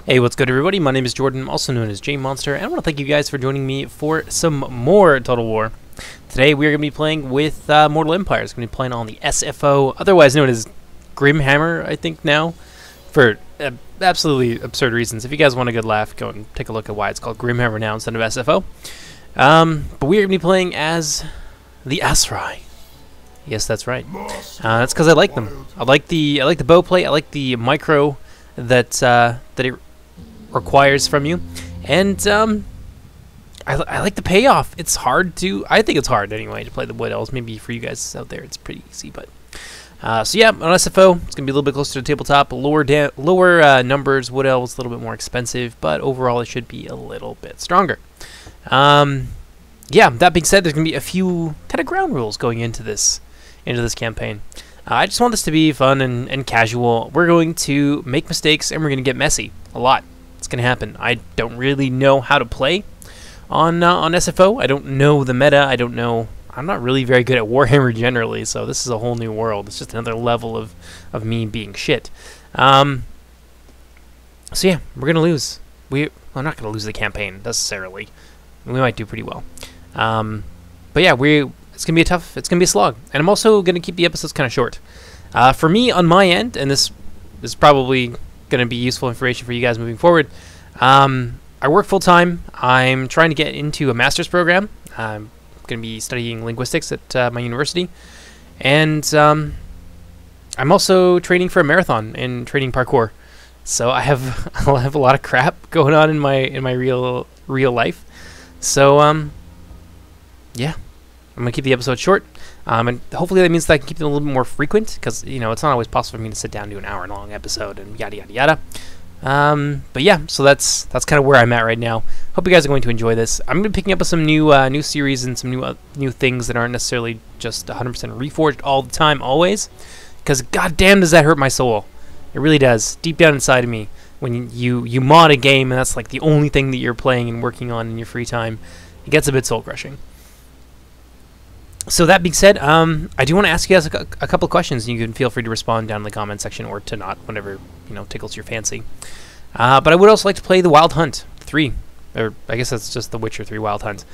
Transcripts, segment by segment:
Hey, what's good everybody? My name is Jordan, also known as JMonster, and I want to thank you guys for joining me for some more Total War. Today we are going to be playing with Mortal Empire. It's going to be playing on the SFO, otherwise known as Grimhammer, I think now, for absolutely absurd reasons. If you guys want a good laugh, go and take a look at why it's called Grimhammer now instead of SFO. But we are going to be playing as the Asrai. Yes, that's right. That's because I like them. I like the bow plate. I like the micro that it requires from you, and I like the payoff. It's hard to, I think it's hard anyway, to play the Wood Elves. Maybe for you guys out there it's pretty easy, but so yeah, on SFO it's gonna be a little bit closer to tabletop, lower numbers. Wood Elves a little bit more expensive, but overall it should be a little bit stronger. Yeah, that being said, there's gonna be a few kind of ground rules going into this campaign. I just want this to be fun and casual. We're going to make mistakes and we're going to get messy a lot. It's going to happen. I don't really know how to play on SFO. I don't know the meta. I don't know. I'm not really very good at Warhammer generally, so this is a whole new world. It's just another level of me being shit. So yeah, we're going to lose. I'm not going to lose the campaign necessarily. We might do pretty well. But yeah, it's gonna be it's gonna be a slog, and I'm also gonna keep the episodes kind of short. For me, on my end, and this is probably gonna be useful information for you guys moving forward. I work full time. I'm trying to get into a master's program. I'm gonna be studying linguistics at my university, and I'm also training for a marathon and training parkour. So I have a lot of crap going on in my real life. So yeah. I'm going to keep the episode short, and hopefully that means that I can keep them a little bit more frequent, because, you know, it's not always possible for me to sit down and do an hour-long episode and yada, yada, yada. But yeah, so that's kind of where I'm at right now. Hope you guys are going to enjoy this. I'm going to be picking up some new series and some new things that aren't necessarily just 100% reforged all the time, always, because goddamn does that hurt my soul. It really does, deep down inside of me. When you mod a game and that's like the only thing that you're playing and working on in your free time, it gets a bit soul-crushing. So that being said, I do want to ask you guys a couple of questions, and you can feel free to respond down in the comment section or to not, whenever, you know, tickles your fancy. But I would also like to play the Wild Hunt 3, or I guess that's just the Witcher 3 Wild Hunt.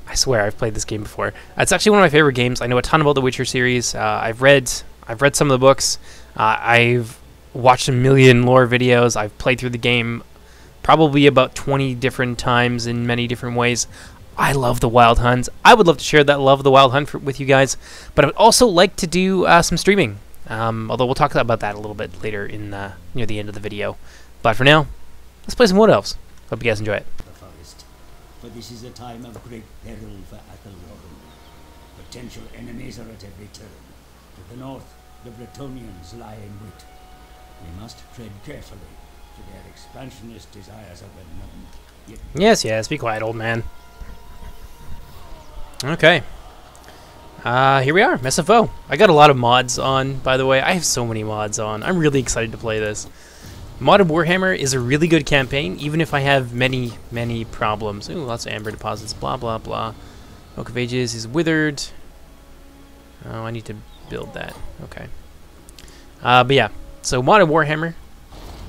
I swear I've played this game before. It's actually one of my favorite games. I know a ton about the Witcher series. I've read some of the books. I've watched a million lore videos. I've played through the game probably about 20 different times in many different ways. I love the Wild Hunt. I would love to share that love of the Wild Hunt with you guys, but I would also like to do some streaming, although we'll talk about that a little bit later in near the end of the video. But for now, let's play some Wood Elves. Hope you guys enjoy it. The forest, for this is a time of great peril for Athel Loren. Potential enemies are at every turn. To the north, the Bretonnians lie in wait. We must tread carefully, for their expansionist desires are well known. Yes, be quiet, old man. Okay. Here we are, SFO. I got a lot of mods on, by the way. I have so many mods on. I'm really excited to play this. Modded Warhammer is a really good campaign, even if I have many, many problems. Ooh, lots of amber deposits, blah, blah, blah. Oak of Ages is withered. Oh, I need to build that. Okay. But yeah, so Modded Warhammer,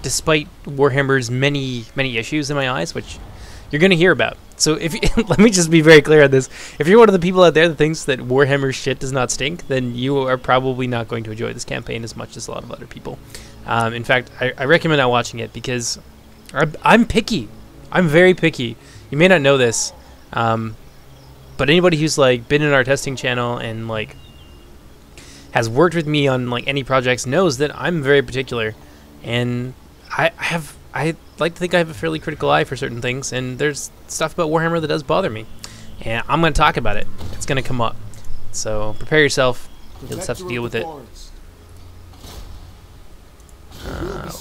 despite Warhammer's many, many issues in my eyes, which you're going to hear about. So if let me just be very clear on this. If you're one of the people out there that thinks that Warhammer shit does not stink, then you are probably not going to enjoy this campaign as much as a lot of other people. In fact, I recommend not watching it because I'm picky. I'm very picky. You may not know this, but anybody who's like been in our testing channel and like has worked with me on like any projects knows that I'm very particular, and I like to think I have a fairly critical eye for certain things, and there's stuff about Warhammer that does bother me, and I'm going to talk about it. It's going to come up, so prepare yourself. You'll just have to deal with it.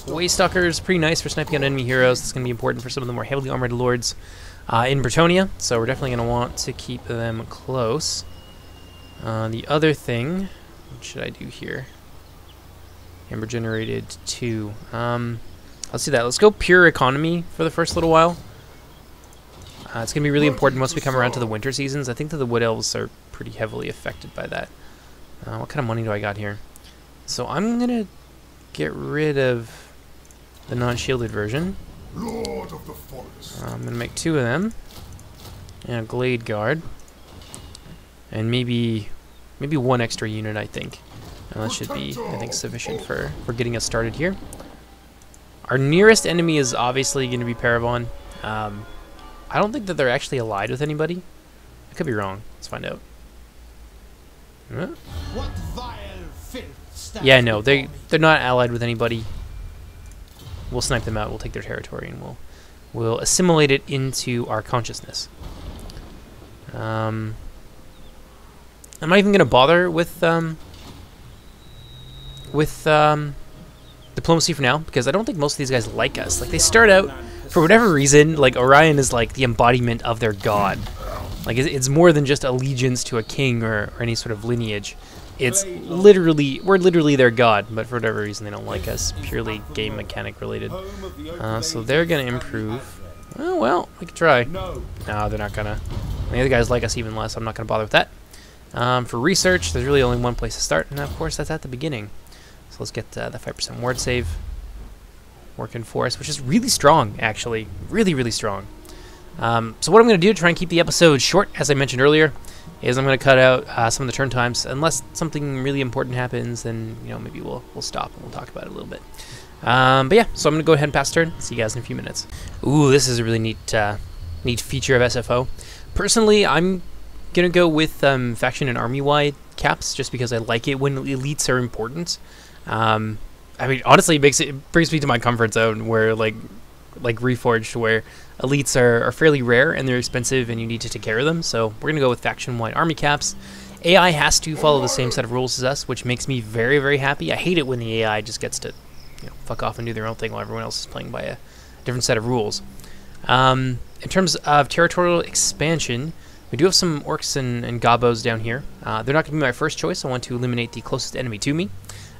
Waystalker is pretty nice for sniping out enemy heroes. It's going to be important for some of the more heavily armored lords in Bretonnia, so we're definitely going to want to keep them close. The other thing, what should I do here? Amber generated 2. Let's do that. Let's go pure economy for the first little while. It's going to be really important once we come around to the winter seasons. I think that the Wood Elves are pretty heavily affected by that. What kind of money do I got here? So I'm going to get rid of the non-shielded version. Lord of the Forest. I'm gonna make 2 of them, and a Glade Guard, and maybe 1 extra unit, I think. And that should be, I think, sufficient for getting us started here. Our nearest enemy is obviously going to be Paravon. I don't think that they're actually allied with anybody. I could be wrong. Let's find out. Huh? What vile filth Yeah, no, they're not allied with anybody. We'll snipe them out. We'll take their territory, and we'll assimilate it into our consciousness. I'm not even going to bother with diplomacy for now, because I don't think most of these guys like us. Like, they start out, for whatever reason, like, Orion is like the embodiment of their god. Like, it's more than just allegiance to a king or any sort of lineage. It's literally, we're literally their god, but for whatever reason they don't like us, purely game mechanic related. So they're gonna improve. Oh, well, we could try. No, they're not gonna. The other guys like us even less. I'm not gonna bother with that. For research, there's really only one place to start, and of course that's at the beginning. So let's get the 5% ward save working for us, which is really strong, actually. Really, really strong. So what I'm going to do to try and keep the episode short, as I mentioned earlier, is I'm going to cut out some of the turn times. Unless something really important happens, then maybe we'll stop and we'll talk about it a little bit. But yeah, so I'm going to go ahead and pass turn. See you guys in a few minutes. Ooh, this is a really neat feature of SFO. Personally, I'm going to go with faction and army-wide caps, just because I like it when elites are important. I mean, honestly, it brings me to my comfort zone, where like Reforged, where elites are fairly rare and they're expensive and you need to take care of them. So we're gonna go with faction-wide army caps. AI has to follow the same set of rules as us, which makes me very, very happy. I hate it when the AI just gets to fuck off and do their own thing while everyone else is playing by a different set of rules. In terms of territorial expansion, we do have some orcs and gobos down here. They're not gonna be my first choice. I want to eliminate the closest enemy to me.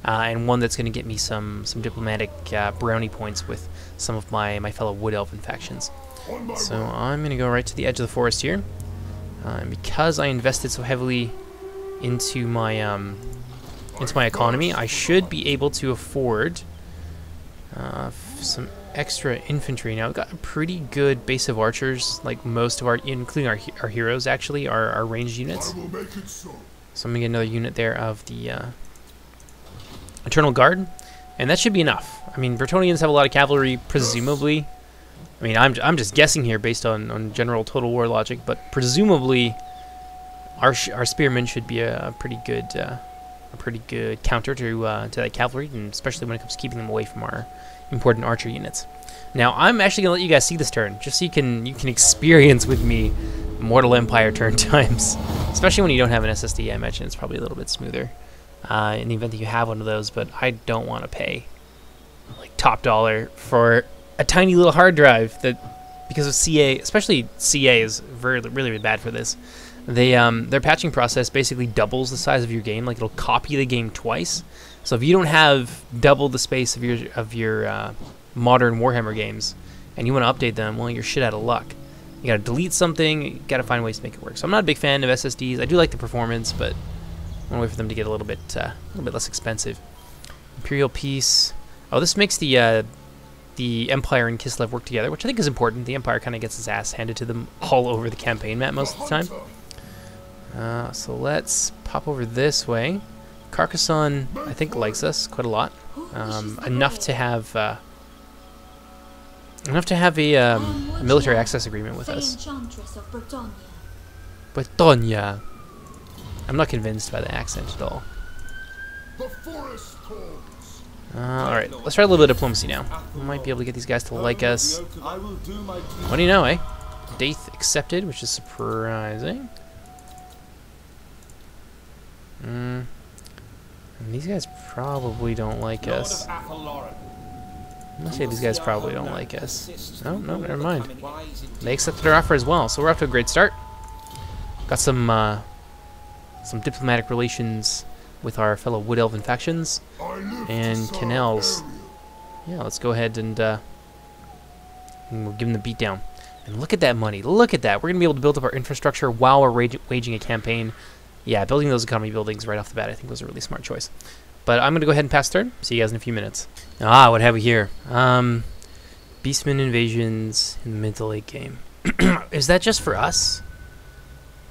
And one that's going to get me some diplomatic brownie points with some of my fellow Wood Elven factions. So I'm going to go right to the edge of the forest here. And because I invested so heavily into my economy, I should be able to afford some extra infantry. Now, we've got a pretty good base of archers, like most of including our heroes, actually, our ranged units. So I'm going to get another unit there of the Eternal Guard, and that should be enough. I mean, Bretonnians have a lot of cavalry, presumably. I mean, I'm just guessing here based on general total war logic, but presumably our spearmen should be a pretty good counter to that cavalry, and especially when it comes to keeping them away from our important archer units. Now, I'm actually gonna let you guys see this turn, just so you can experience with me Mortal Empire turn times, especially when you don't have an SSD. I imagine it's probably a little bit smoother. In the event that you have one of those, but I don't want to pay like top dollar for a tiny little hard drive that, because of CA, especially CA is really, really bad for this. Their patching process basically doubles the size of your game. Like, it'll copy the game twice. So if you don't have double the space of your modern Warhammer games and you want to update them, well, you're shit out of luck. You got to delete something. You got to find ways to make it work. So I'm not a big fan of SSDs. I do like the performance, but I want to wait for them to get a little bit less expensive. Imperial Peace. Oh, this makes the Empire and Kislev work together, which I think is important. The Empire kind of gets its ass handed to them all over the campaign map most of the time. So let's pop over this way. Carcassonne, I think, likes us quite a lot. Enough to have a military access agreement with us. Bretonia. I'm not convinced by the accent at all. Alright, let's try a little bit of diplomacy now. We might be able to get these guys to like us. What do you know, eh? Daith accepted, which is surprising. And these guys probably don't like us. I'm gonna say these guys probably don't like us. Oh, no, never mind. They accepted our offer as well, so we're off to a great start. Got some diplomatic relations with our fellow Wood Elven factions and canals. Yeah, let's go ahead and we'll give them the beatdown. And look at that money. Look at that. We're going to be able to build up our infrastructure while we're waging a campaign. Yeah, building those economy buildings right off the bat, I think, was a really smart choice. But I'm going to go ahead and pass turn. See you guys in a few minutes. Ah, what have we here? Beastmen invasions in the mid to late game. Is that just for us?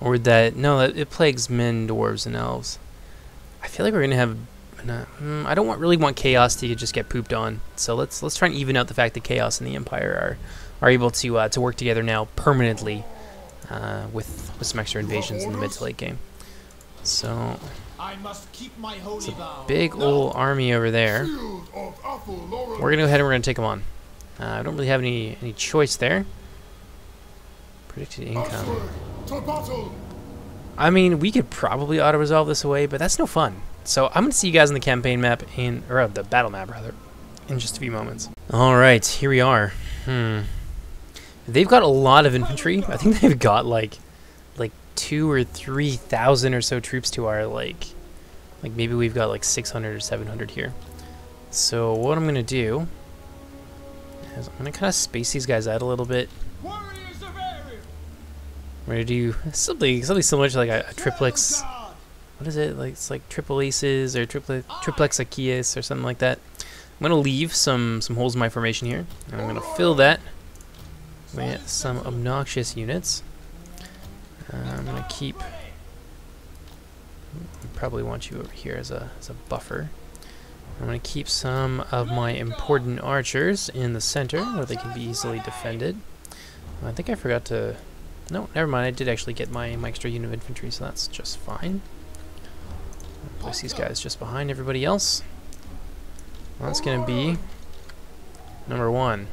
Or would that... No, it plagues men, dwarves, and elves. I feel like we're going to have... I don't really want chaos to just get pooped on. So let's try and even out the fact that chaos and the empire are able to work together now permanently with some extra invasions in the mid to late game. So I must keep my holy it's a vow. big old army over there. Shield of Athel Loren. We're gonna go ahead and we're gonna take them on. I don't really have any choice there. Predicted income. Usward to battle. I mean, we could probably auto-resolve this away, but that's no fun. So I'm gonna see you guys on the campaign map or the battle map rather, in just a few moments. All right, here we are. They've got a lot of infantry. I think they've got like 2,000 or 3,000 or so troops to our like maybe we've got like 600 or 700 here. So what I'm gonna do is I'm gonna kind of space these guys out a little bit. Warriors of Area. We're gonna do something similar to like a triplex. What is it? Like it's like triple aces or triplex Achaeus or something like that. I'm gonna leave some holes in my formation here, and I'm gonna fill that with some obnoxious units. I'm gonna keep. Probably want you over here as a buffer. I'm gonna keep some of my important archers in the center where they can be easily defended. I think I forgot to. No, never mind. I did actually get my extra unit of infantry, so that's just fine. I'll place these guys just behind everybody else. Well, that's gonna be number 1.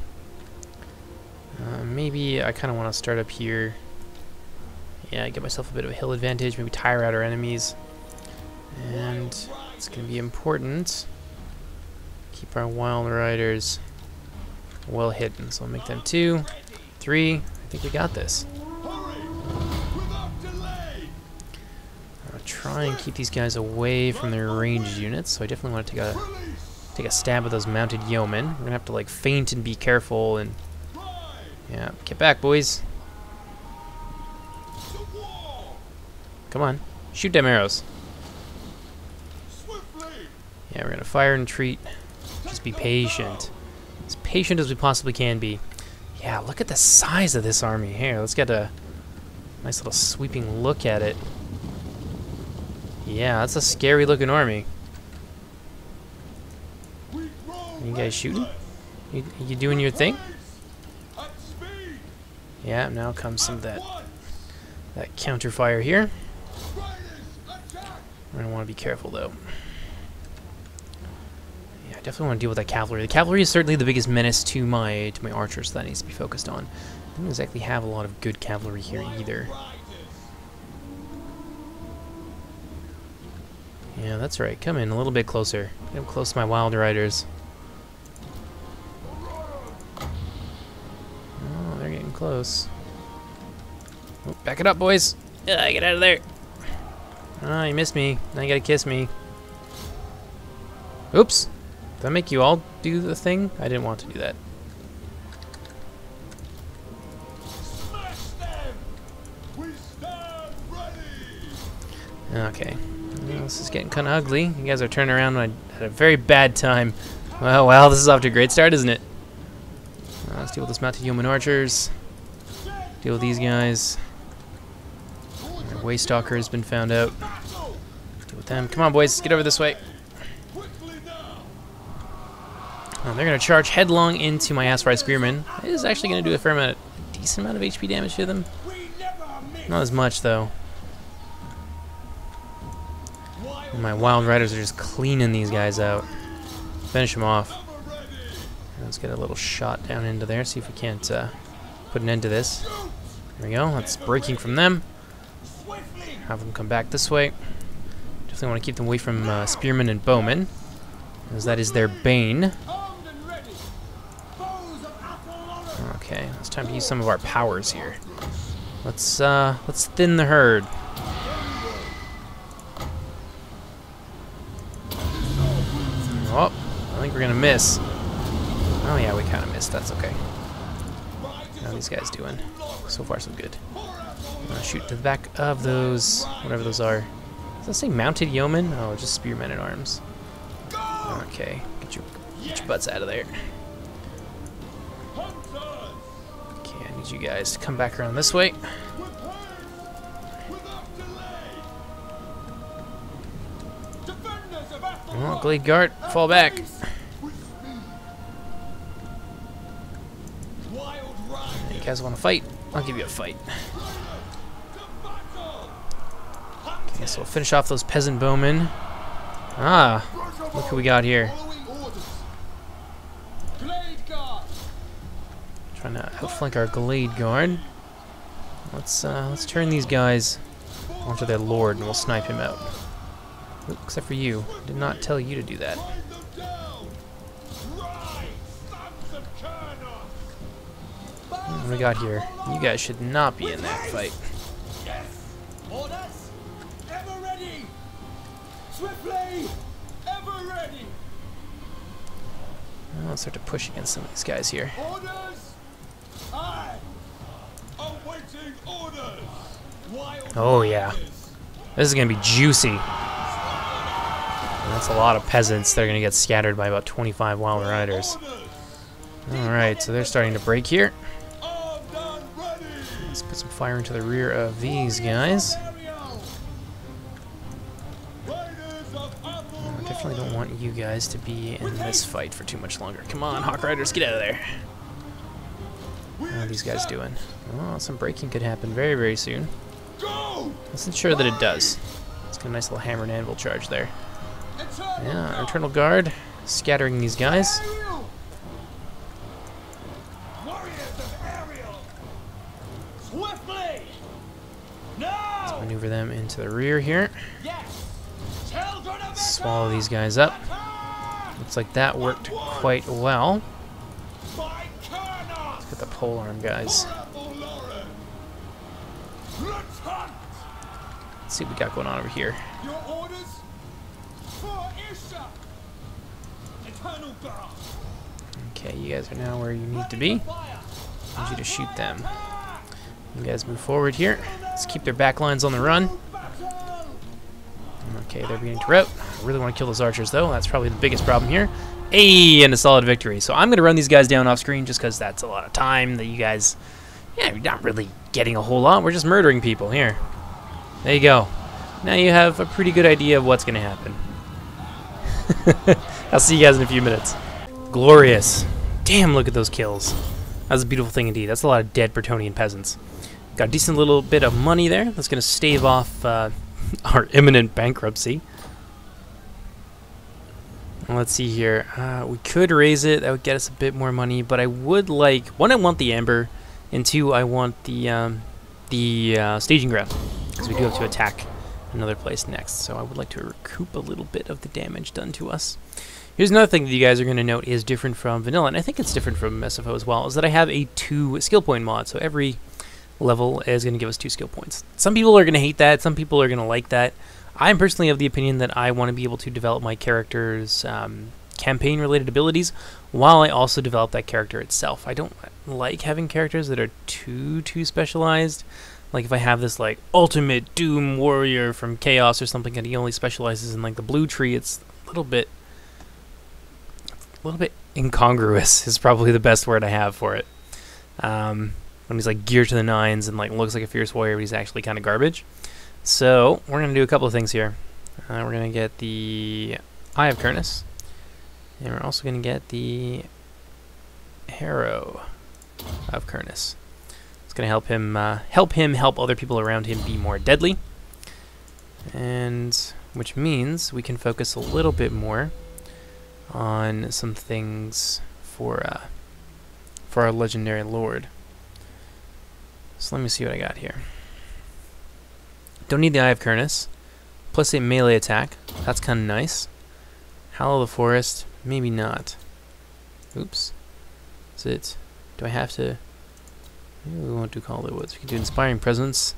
Maybe I kind of want to start up here. Yeah, get myself a bit of a hill advantage, maybe tire out our enemies. And it's going to be important. Keep our wild riders well hidden. So I'll make them 2, 3. I think we got this. I'll try and keep these guys away from their ranged units. So I definitely want to take a stab at those mounted yeomen. We're going to have to like feint and be careful and yeah, get back, boys. Come on, shoot them arrows. Yeah, we're gonna fire and retreat. Just be patient. As patient as we possibly can be. Yeah, look at the size of this army here. Let's get a nice little sweeping look at it. Yeah, that's a scary looking army. You guys shooting? You doing your thing? Yeah, now comes some of that counter fire here. We're gonna want to be careful though. Yeah, I definitely want to deal with that cavalry. The cavalry is certainly the biggest menace to my archers, so that needs to be focused on. I don't exactly have a lot of good cavalry here either. Yeah, that's right. Come in a little bit closer. Get them close to my wild riders. Oh, they're getting close. Oh, back it up, boys. Get out of there. Oh, you missed me. Now you gotta kiss me. Oops. Did that make you all do the thing? I didn't want to do that. Okay. Well, this is getting kind of ugly. You guys are turning around at a very bad time. Well, this is off to a great start, isn't it? Let's deal with this mounted yeoman archers. Deal with these guys. Our waystalker has been found out. Deal with them. Come on, boys. Get over this way. Oh, they're going to charge headlong into my Asphyri spearmen. It is actually going to do a decent amount of HP damage to them. Not as much, though. And my wild riders are just cleaning these guys out. Finish them off. Let's get a little shot down into there. See if we can't put an end to this. There we go. That's breaking from them. Have them come back this way. Definitely want to keep them away from spearmen and bowmen, as that is their bane. Okay, it's time to use some of our powers here. Let's thin the herd. Oh, I think we're gonna miss. Oh yeah, we kind of missed. That's okay. How are these guys doing? So far, so good. Shoot to the back of those, whatever those are. Does that say mounted yeomen? Oh, just spearmen at arms. Okay, get your butts out of there. Okay, I need you guys to come back around this way. Oh, Glade Guard, fall back. You guys want to fight? I'll give you a fight. Okay, so we'll finish off those peasant bowmen. Ah, look who we got here. Trying to outflank our Glade Guard. Let's turn these guys onto their lord and we'll snipe him out. Oop, except for you. Did not tell you to do that. What do we got here? You guys should not be in that fight. Orders, ever ready. Swiftly, ever ready. Well, let's start to push against some of these guys here. Orders, aye. Awaiting orders. Wild Oh yeah, riders. this is gonna be juicy. And that's a lot of peasants. They're gonna get scattered by about 25 wild riders. All right, so they're starting to break here. Let's put some fire into the rear of these guys. Definitely don't want you guys to be in this fight for too much longer. Come on, Hawk Riders, get out of there. How are these guys doing? Oh, some breaking could happen very, very soon. Let's ensure that it does. Let's get a nice little hammer and anvil charge there. Yeah, Eternal Guard, scattering these guys. Let's maneuver them into the rear here. Swallow these guys up. Looks like that worked quite well. Let's get the polearm guys. Let's see what we got going on over here. Okay, you guys are now where you need to be. I need you to shoot them. You guys move forward here. Let's keep their back lines on the run. Okay, they're beginning to rout. I really want to kill those archers, though. That's probably the biggest problem here. Hey, and a solid victory. So I'm going to run these guys down off screen just because that's a lot of time that you guys... Yeah, you're not really getting a whole lot. We're just murdering people. Here. There you go. Now you have a pretty good idea of what's going to happen. I'll see you guys in a few minutes. Glorious. Damn, look at those kills. That's a beautiful thing indeed. That's a lot of dead Bretonnian peasants. Got a decent little bit of money there. That's going to stave off our imminent bankruptcy. Let's see here. We could raise it. That would get us a bit more money, but I would like... One, I want the amber, and two, I want the staging ground, because we do have to attack another place next. So I would like to recoup a little bit of the damage done to us. Here's another thing that you guys are going to note is different from vanilla, and I think it's different from SFO as well, is that I have a 2 skill point mod. So every level is going to give us 2 skill points. Some people are going to hate that. Some people are going to like that. I'm personally of the opinion that I want to be able to develop my character's campaign-related abilities while I also develop that character itself. I don't like having characters that are too specialized. Like if I have this like ultimate doom warrior from Chaos or something and he only specializes in like the blue tree, it's a little bit incongruous is probably the best word I have for it. When he's like geared to the nines and like looks like a fierce warrior, but he's actually kind of garbage. So we're gonna do a couple of things here. We're gonna get the Eye of Kurnus, and we're also gonna get the Harrow of Kurnus. It's gonna help him help other people around him be more deadly, and which means we can focus a little bit more on some things for our legendary lord. So let me see what I got here. Don't need the Eye of Kurnus. Plus a melee attack. That's kind of nice. Hallow the Forest. Maybe not. Oops. Is it... Do I have to... Maybe we won't do Call of the Woods. We can do Inspiring Presence.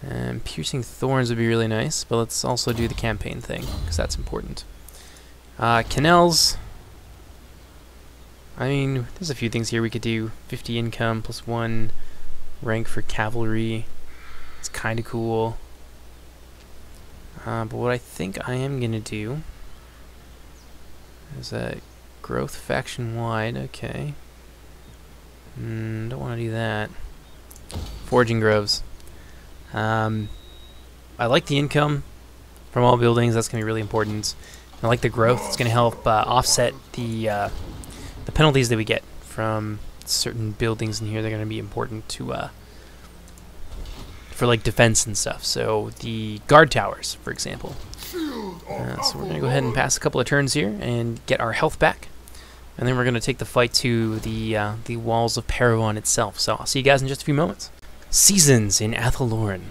And Piercing Thorns would be really nice. But let's also do the campaign thing, because that's important. Canals. I mean, there's a few things here we could do. 50 income plus 1 rank for cavalry. It's kind of cool. But what I think I am going to do is growth faction wide. Okay. Don't want to do that. Foraging groves. I like the income from all buildings. That's going to be really important. I like the growth. It's going to help offset the penalties that we get from certain buildings in here. They're going to be important to for like defense and stuff. So the guard towers, for example. So we're going to go ahead and pass a couple of turns here and get our health back. And then we're going to take the fight to the walls of Paragon itself. So I'll see you guys in just a few moments. Seasons in Athel Loren.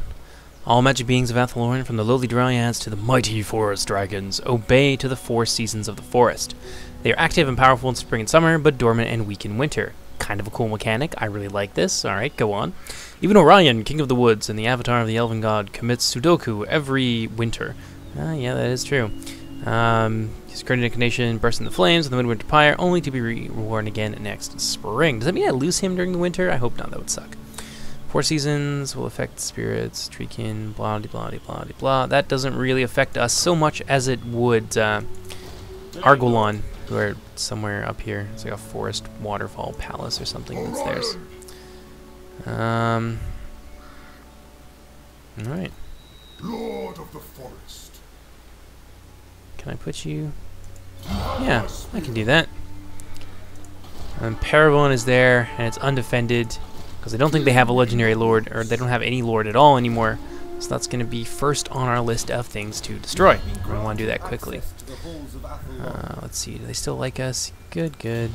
All magic beings of Athel Loren, from the lowly dryads to the mighty forest dragons, obey to the 4 seasons of the forest. They are active and powerful in spring and summer, but dormant and weak in winter. Kind of a cool mechanic. I really like this. Alright, go on. Even Orion, king of the woods and the avatar of the elven god, commits Sudoku every winter. Yeah, that is true. His current incarnation bursts into flames in the midwinter pyre, only to be reborn again next spring. Does that mean I lose him during the winter? I hope not. That would suck. 4 seasons will affect spirits, treekin, blah de blah de blah de blah. That doesn't really affect us so much as it would Argolon, who are somewhere up here. It's like a forest waterfall palace or something that's theirs. Alright. Lord of the forest. Can I put you? Yeah, I can do that. Paragon is there, and it's undefended, because I don't think they have a legendary lord, or they don't have any lord at all anymore. So that's going to be first on our list of things to destroy. I want to do that quickly. Let's see, do they still like us? Good, good.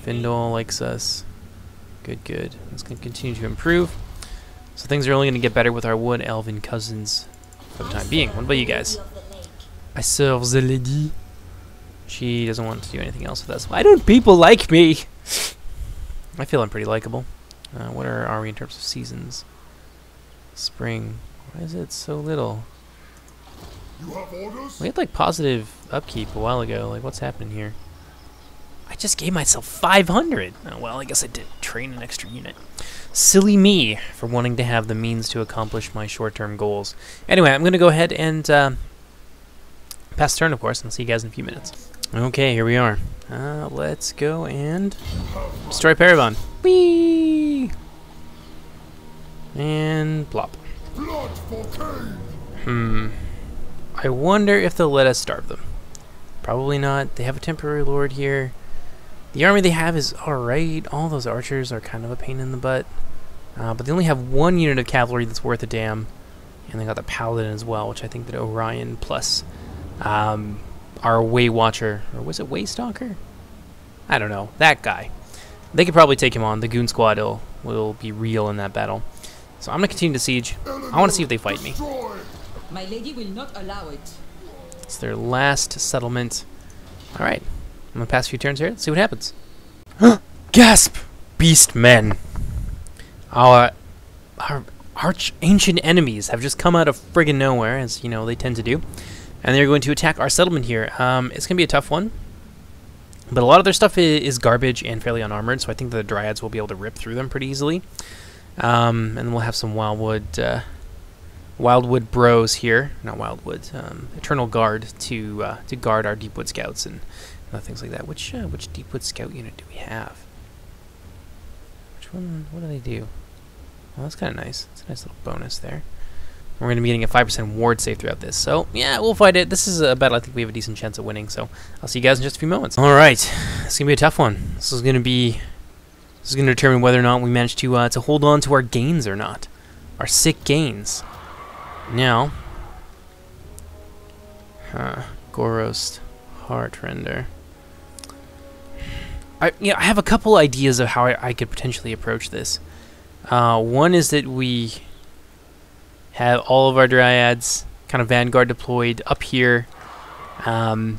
Findle likes us. Good, good. It's going to continue to improve. So things are only going to get better with our wood elven cousins for the time being. What about you guys? I serve the lady. She doesn't want to do anything else with us. Why don't people like me? I feel I'm pretty likable. What are we in terms of seasons? Spring. Why is it so little? You have orders? We had like positive upkeep a while ago. Like, what's happening here? I just gave myself 500. Oh, well, I guess I did train an extra unit. Silly me for wanting to have the means to accomplish my short-term goals. Anyway, I'm going to go ahead and pass the turn, of course, and I'll see you guys in a few minutes. Okay, here we are. Let's go and destroy Paragon. Whee! And plop. Blood for Cain. I wonder if they'll let us starve them. Probably not. They have a temporary lord here. The army they have is alright. All those archers are kind of a pain in the butt. But they only have 1 unit of cavalry that's worth a damn. And they got the paladin as well, which I think that Orion plus our Way Watcher, or was it Way Stalker? I don't know. That guy. They could probably take him on. The Goon Squad will be real in that battle. So I'm going to continue to siege. I want to see if they fight me. My lady will not allow it. It's their last settlement. Alright. I'm going to pass a few turns here. Let's see what happens. Gasp! Beastmen. Our arch-ancient enemies have just come out of friggin' nowhere, as, you know, they tend to do. And they're going to attack our settlement here. It's going to be a tough one. But a lot of their stuff is garbage and fairly unarmored, so I think the Dryads will be able to rip through them pretty easily. And we'll have some Wildwood bros here. Not Wildwood. Eternal Guard to guard our Deepwood Scouts and things like that. Which Deepwood Scout unit do we have? Which one? What do they do? Well, that's kind of nice. It's a nice little bonus there. We're going to be getting a 5% ward save throughout this. So, yeah, we'll fight it. This is a battle I think we have a decent chance of winning. So, I'll see you guys in just a few moments. Alright. This is going to be a tough one. This is going to determine whether or not we manage to hold on to our gains or not. Our sick gains. Now. Gorost. Heartrender. I have a couple ideas of how I could potentially approach this. One is that we have all of our Dryads kind of Vanguard deployed up here. We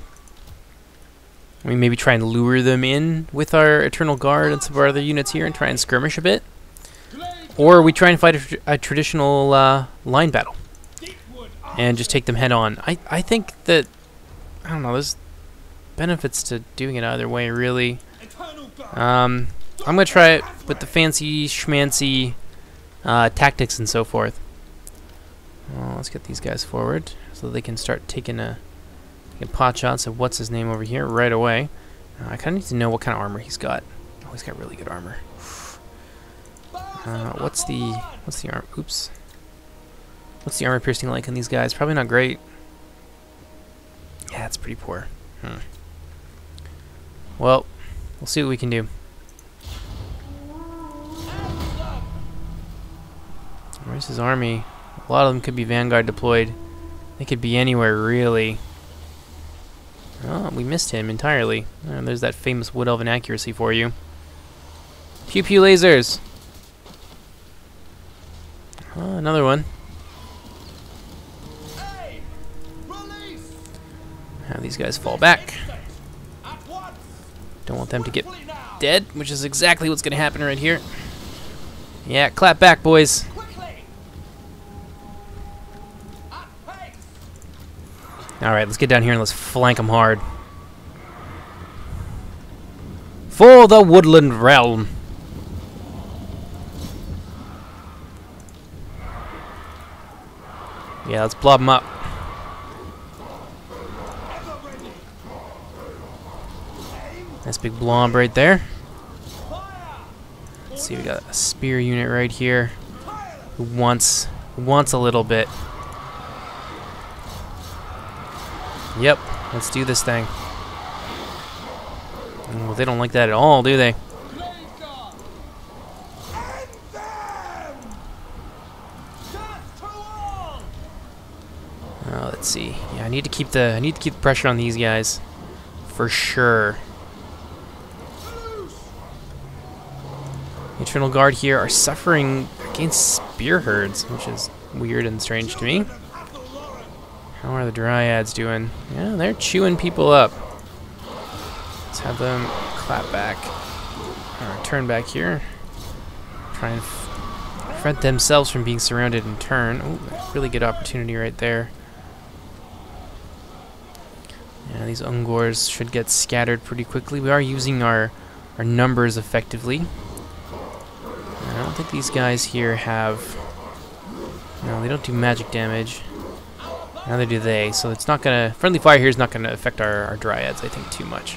maybe try and lure them in with our Eternal Guard and some of our other units here and try and skirmish a bit. Or we try and fight a traditional line battle and just take them head on. I think that, I don't know, there's benefits to doing it either way, really. I'm going to try it with the fancy schmancy tactics and so forth. Well, let's get these guys forward so they can start taking pot shots of what's his name over here right away. I kind of need to know what kind of armor he's got. Oh, he's got really good armor. What's the arm? Oops. What's the armor piercing like in these guys? Probably not great. Yeah, it's pretty poor. Well, we'll see what we can do. Where's his army? A lot of them could be Vanguard deployed. They could be anywhere, really. Oh, we missed him entirely. There's that famous Wood Elven accuracy for you. Pew pew lasers! Another one. Have these guys fall back. Don't want them to get dead, which is exactly what's going to happen right here. Yeah, clap back, boys. Alright, let's get down here and let's flank them hard. For the Woodland Realm. Yeah, let's blob them up. Nice big blob right there. Let's see, we got a spear unit right here who wants a little bit. Yep, let's do this thing. Well, they don't like that at all, do they? Let's see. Yeah, I need to keep the pressure on these guys for sure. The Eternal Guard here are suffering against spear herds, which is weird and strange to me. How are the Dryads doing? Yeah, they're chewing people up. Let's have them clap back. Or turn back here. Try and prevent themselves from being surrounded and turn. Ooh, really good opportunity right there. Yeah, these Ungors should get scattered pretty quickly. We are using our numbers effectively. I don't think these guys here have... No, they don't do magic damage. Neither do they, so it's not gonna... Friendly fire here is not gonna affect our Dryads, I think, too much.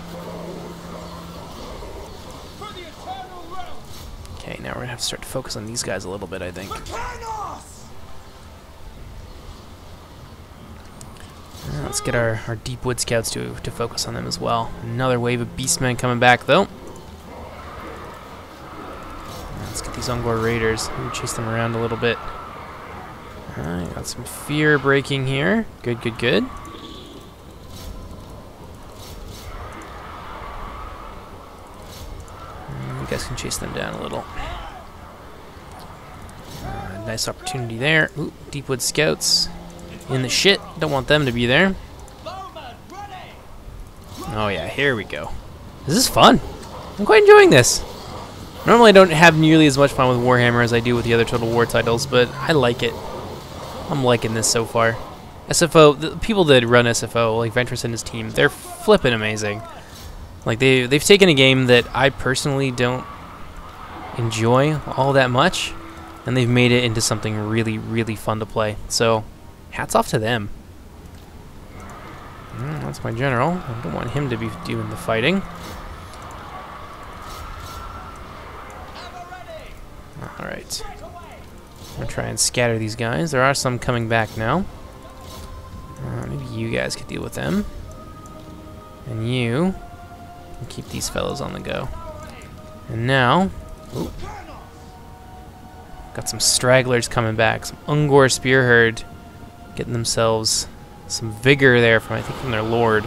Okay, now we're gonna have to start to focus on these guys a little bit, I think. Let's get our deep wood scouts to focus on them as well. Another wave of beastmen coming back, though. Let's get these Ungor raiders. Maybe chase them around a little bit. Alright, got some fear breaking here. Good, good, good. You guys can chase them down a little. Nice opportunity there. Ooh, Deepwood Scouts. In the shit. Don't want them to be there. Oh yeah, here we go. This is fun. I'm quite enjoying this. Normally I don't have nearly as much fun with Warhammer as I do with the other Total War titles, but I like it. I'm liking this so far. SFO, the people that run SFO, like Ventress and his team, they're flipping amazing. Like they've taken a game that I personally don't enjoy all that much, and they've made it into something really, really fun to play. So, hats off to them. That's my general. I don't want him to be doing the fighting. Alright. I'm going to try and scatter these guys. There are some coming back now. Maybe you guys could deal with them. And you can keep these fellows on the go. And now... Ooh, got some stragglers coming back. Some Ungor spear herd getting themselves some vigor there from, I think, from their lord.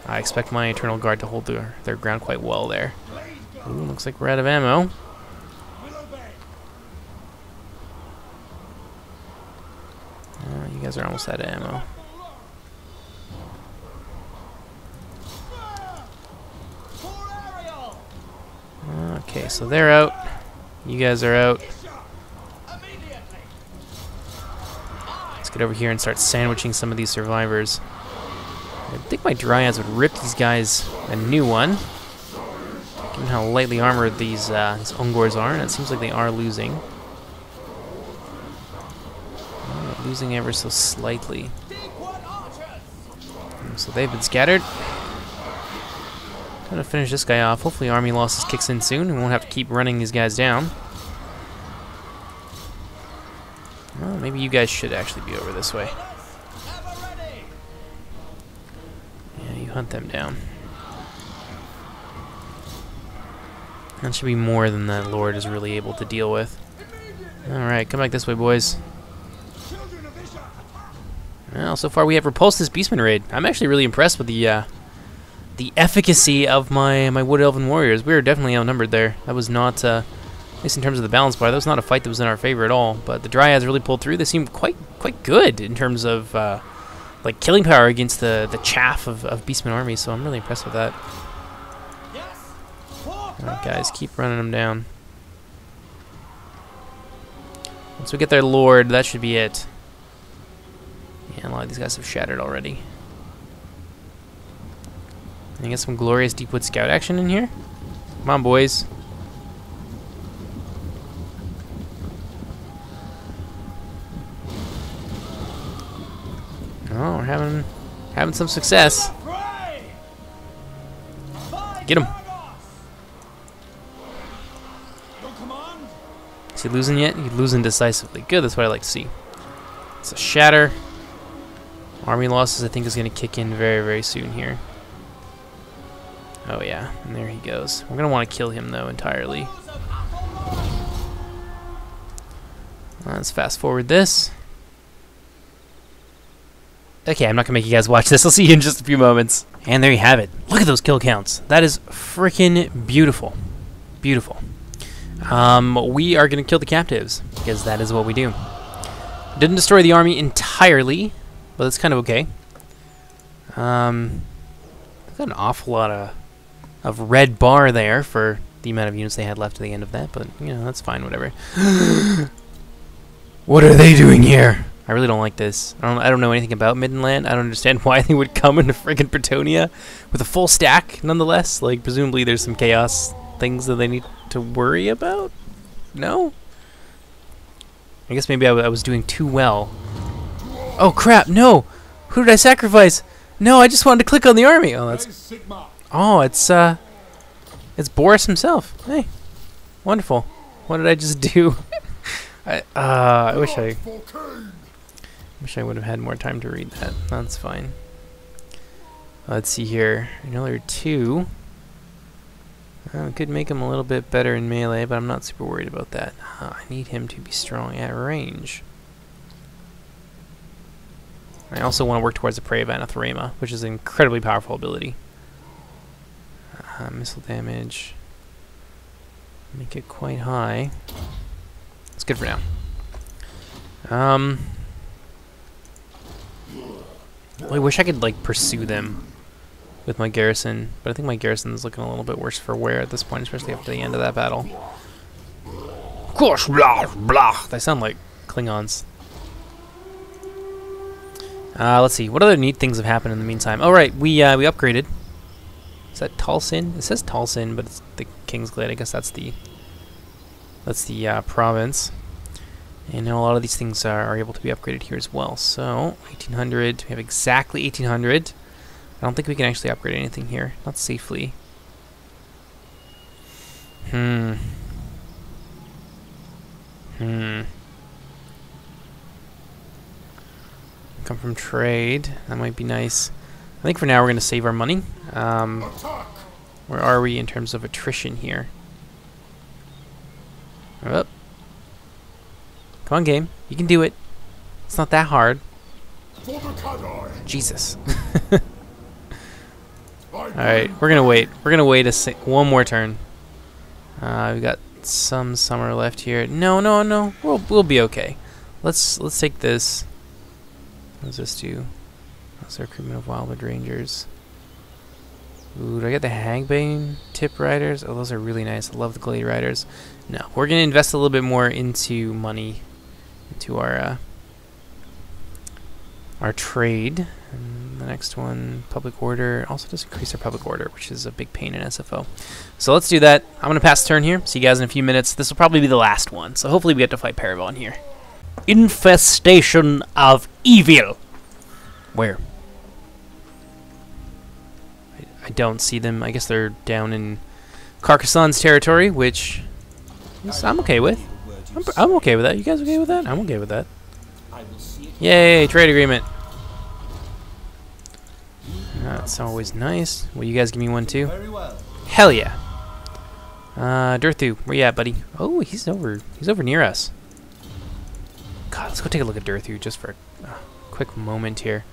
I expect my Eternal Guard to hold their ground quite well there. Ooh, looks like we're out of ammo. You guys are almost out of ammo. Okay, so they're out. You guys are out. Let's get over here and start sandwiching some of these survivors. I think my Dryads would rip these guys a new one, given how lightly armored these Ungors are, and it seems like they are losing. Losing ever so slightly. So they've been scattered. I'm gonna finish this guy off. Hopefully army losses kicks in soon. We won't have to keep running these guys down. Well, maybe you guys should actually be over this way. Yeah, you hunt them down. That should be more than that Lord is really able to deal with. Alright, come back this way, boys. Well, so far we have repulsed this beastman raid. I'm actually really impressed with the efficacy of my Wood Elven warriors. We were definitely outnumbered there. That was not, at least in terms of the balance bar, that was not a fight that was in our favor at all. But the Dryads really pulled through. They seemed quite good in terms of like killing power against the chaff of beastman armies. So I'm really impressed with that. Alright, guys, keep running them down. Once we get their Lord, that should be it. Yeah, a lot of these guys have shattered already. Can I get some glorious Deepwood Scout action in here? Come on, boys. Oh, we're having some success. Get him. Is he losing yet? He's losing decisively. Good, that's what I like to see. It's a shatter. Army losses, I think, is going to kick in very, very soon here. Oh, yeah. And there he goes. We're going to want to kill him, though, entirely. Let's fast forward this. Okay, I'm not going to make you guys watch this. I'll see you in just a few moments. And there you have it. Look at those kill counts. That is freaking beautiful. Beautiful. We are going to kill the captives, because that is what we do. Didn't destroy the army entirely, but that's kind of okay. I've got an awful lot of red bar there for the amount of units they had left at the end of that, but, you know, that's fine, whatever. What are they doing here? I really don't like this. I don't know anything about Middenland. I don't understand why they would come into friggin' Bretonia with a full stack, nonetheless. Like, presumably there's some chaos things that they need to worry about? No? I guess maybe I was doing too well. Oh crap, no! Who did I sacrifice? No, I just wanted to click on the army. Oh, that's... Oh, it's Boris himself. Hey, wonderful. What did I just do? I wish I would have had more time to read that. That's fine. Let's see here. Another 2. I could make him a little bit better in melee, but I'm not super worried about that. I need him to be strong at range. I also want to work towards the Prey of Anathema, which is an incredibly powerful ability. Missile damage. Make it quite high. It's good for now. I wish I could like pursue them with my garrison, but I think my garrison is looking a little bit worse for wear at this point, especially after the end of that battle. Gosh, blah blah. They sound like Klingons. Let's see. What other neat things have happened in the meantime? Oh right, we upgraded. Is that Talsin? It says Talsin, but it's the Kingsglade. I guess that's the province. And now a lot of these things are able to be upgraded here as well. So 1800. We have exactly 1800. I don't think we can actually upgrade anything here. Not safely. Come from trade. That might be nice. I think for now we're going to save our money. Where are we in terms of attrition here? Oh. Come on, game. You can do it. It's not that hard. Jesus. Alright, we're gonna wait. We're gonna wait one more turn. We got some summer left here. No. We'll be okay. Let's take this. What does this do? That's the recruitment of Wildwood Rangers. Ooh, do I get the Hagbane Tip Riders? Oh, those are really nice. I love the Glade Riders. No, we're gonna invest a little bit more into money, into our trade. And the next one, public order, also does increase our public order, which is a big pain in SFO. So let's do that. I'm going to pass the turn here. See you guys in a few minutes. This will probably be the last one, so hopefully we get to fight Parabon here. Infestation of evil. Where? I don't see them. I guess they're down in Carcassone's territory, which is, I'm okay with. I'm okay with that. You guys okay with that? I'm okay with that. Yay, trade agreement. That's always nice. Will you guys give me one too? Hell yeah. Durthu, where you at, buddy? Oh, he's over near us. God, let's go take a look at Durthu just for a quick moment here.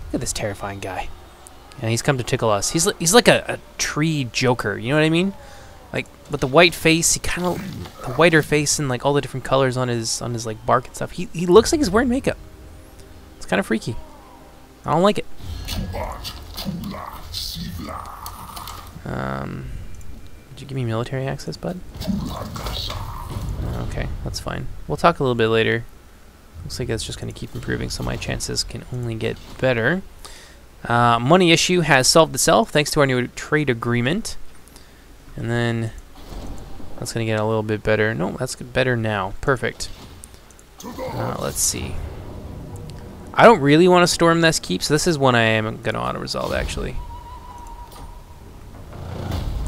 Look at this terrifying guy. Yeah, he's come to tickle us. He's like a tree joker, you know what I mean? Like with the white face, he kind of the whiter face and like all the different colors on his like bark and stuff. He looks like he's wearing makeup. It's kind of freaky. I don't like it. Did you give me military access, bud? Okay, that's fine. We'll talk a little bit later. Looks like it's just going to keep improving, so my chances can only get better. Money issue has solved itself thanks to our new trade agreement. And then that's going to get a little bit better. No, that's better now. Perfect. Let's see. I don't really want to storm this keep, so this is one I am going to auto-resolve, actually.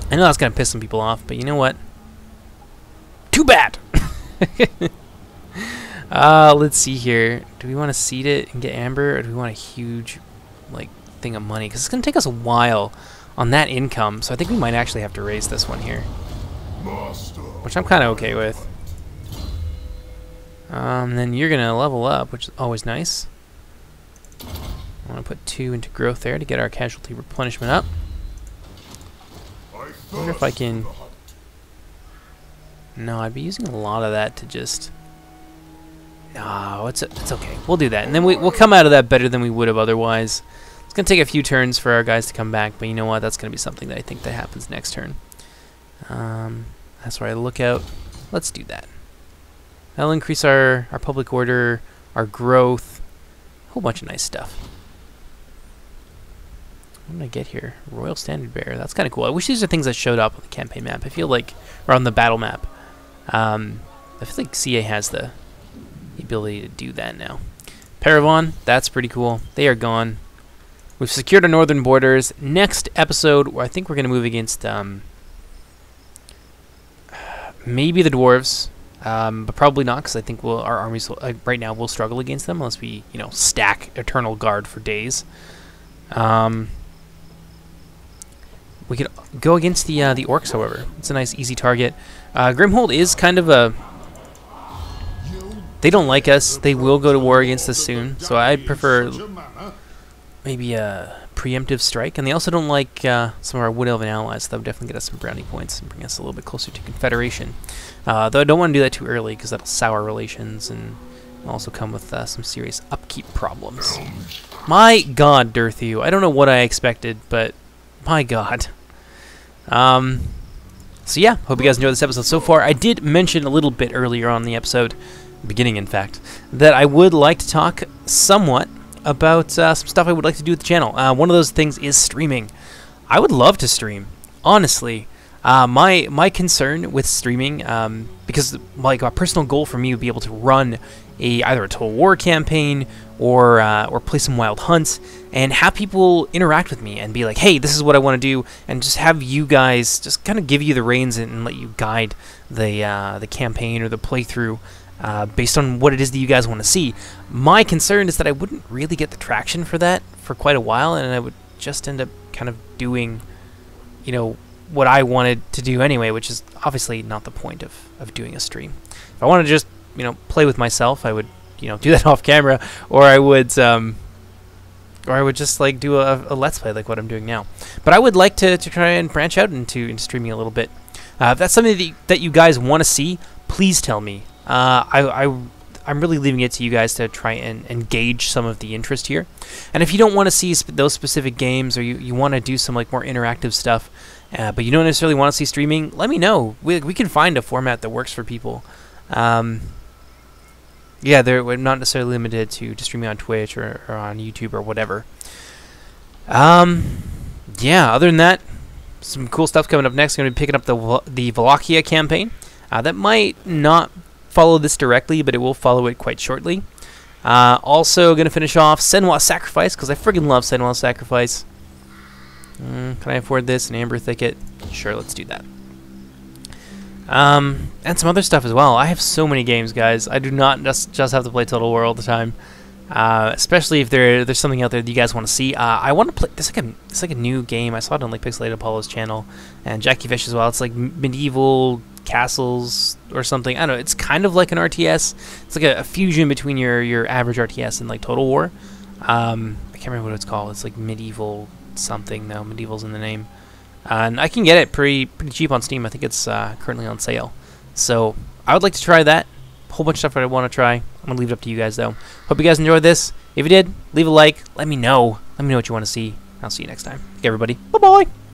I know that's going to piss some people off, but you know what? Too bad! Let's see here. Do we want to seed it and get amber, or do we want a huge like thing of money? Because it's going to take us a while on that income, so I think we might actually have to raise this one here. Which I'm kind of okay with. Then you're going to level up, which is always nice. I want to put 2 into growth there to get our casualty replenishment up. I wonder if I can... No, I'd be using a lot of that to just... No, it's okay. We'll do that. And then we'll come out of that better than we would have otherwise. It's going to take a few turns for our guys to come back, but you know what? That's going to be something that I think that happens next turn. That's where I look out. Let's do that. That'll increase our public order, our growth, a whole bunch of nice stuff. What did I get here? Royal Standard Bearer. That's kind of cool. I wish these are things that showed up on the campaign map. I feel like, or on the battle map. I feel like CA has the ability to do that now. Paravon, that's pretty cool. They are gone. We've secured our northern borders. Next episode, I think we're going to move against maybe the dwarves, but probably not, because I think our armies right now will struggle against them unless we, stack Eternal Guard for days. We could go against the orcs, however. It's a nice, easy target. Grimhold is kind of a... They don't like us. They will go to war against us soon, so I'd prefer maybe a preemptive strike. And they also don't like some of our Wood Elven allies, so that would definitely get us some brownie points and bring us a little bit closer to Confederation. Though I don't want to do that too early, because that'll sour relations and also come with some serious upkeep problems. My god, Durthu. I don't know what I expected, but my god. So yeah, hope you guys enjoyed this episode so far. I did mention a little bit earlier on in the episode, beginning in fact, that I would like to talk somewhat about some stuff I would like to do with the channel. One of those things is streaming. I would love to stream, honestly. My concern with streaming, because like a personal goal for me would be able to run either a Total War campaign or play some Wild Hunts and have people interact with me and be like, hey, this is what I want to do, and just have you guys just kind of give you the reins and let you guide the campaign or the playthrough based on what it is that you guys want to see. My concern is that I wouldn't really get the traction for that for quite a while, and I would just end up kind of doing, what I wanted to do anyway, which is obviously not the point of doing a stream. If I wanted to just, play with myself, I would, do that off camera, or I would just like do a let's play like what I'm doing now. But I would like to try and branch out into streaming a little bit. If that's something that you guys want to see, please tell me. I'm really leaving it to you guys to try and engage some of the interest here. And if you don't want to see those specific games, or you want to do some like more interactive stuff, but you don't necessarily want to see streaming, let me know. We can find a format that works for people. Yeah, we're not necessarily limited to streaming on Twitch or on YouTube or whatever. Yeah, other than that, some cool stuff coming up next. I'm going to be picking up the Wallachia campaign. That might not follow this directly, but it will follow it quite shortly. Also going to finish off Senwa Sacrifice, because I freaking love Senwa Sacrifice. Can I afford this? An amber thicket? Sure, let's do that. And some other stuff as well. I have so many games, guys. I do not just have to play Total War all the time. Especially if there's something out there that you guys want to see. I want to play. It's like a new game. I saw it on like Pixelated Apollo's channel and Jackie Fish as well. It's like medieval castles or something. I don't know. It's kind of like an RTS. It's like a fusion between your average RTS and like Total War. I can't remember what it's called. It's like medieval something though. Medieval's in the name. And I can get it pretty cheap on Steam. I think it's currently on sale. So I would like to try that. A whole bunch of stuff that I want to try. I'm going to leave it up to you guys, though. Hope you guys enjoyed this. If you did, leave a like. Let me know. Let me know what you want to see. I'll see you next time. Okay, everybody. Bye-bye.